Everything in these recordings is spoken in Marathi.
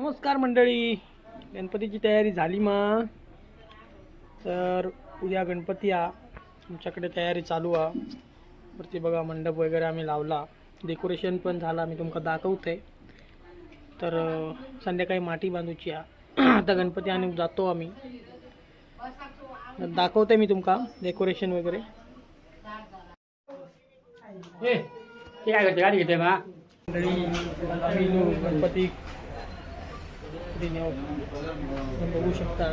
नमस्कार मंडळी, गणपतीची तयारी झाली मग. तर उद्या गणपती हा तुमच्याकडे तयारी चालू आहे. वरती बघा मंडप वगैरे आम्ही लावला, डेकोरेशन पण झाला, मी तुमका दाखवते. तर संध्याकाळी माटी बांधूची आहे. आता गणपती आणि जातो आम्ही, दाखवते मी तुमका डेकोरेशन वगैरे. काय करते गाडी घेते मा गणपती बघू शकता.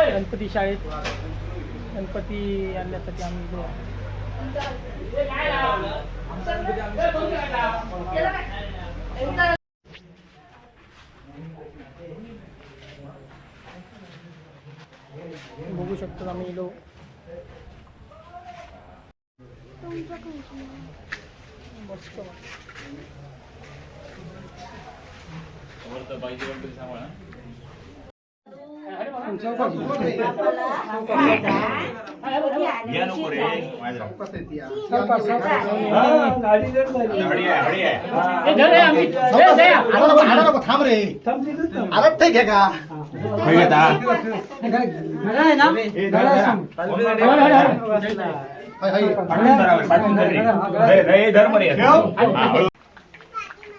गणपती शाळेत गणपती आणण्यासाठी आम्ही बघू शकतो. आम्ही इलो मस्त थांब रे अरे घे का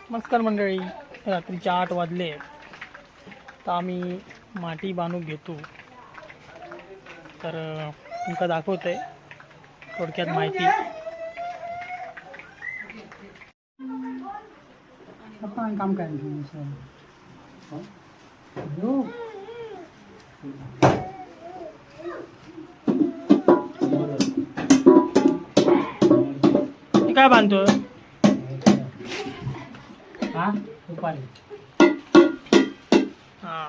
नमस्कार मंडळी, रात्रीचे 8 वाजले. तर आम्ही माती बांधून घेतो. तर तुमका दाखवतोय थोडक्यात माहिती. काम करायचं काय बांधतो हा रुपाली. हां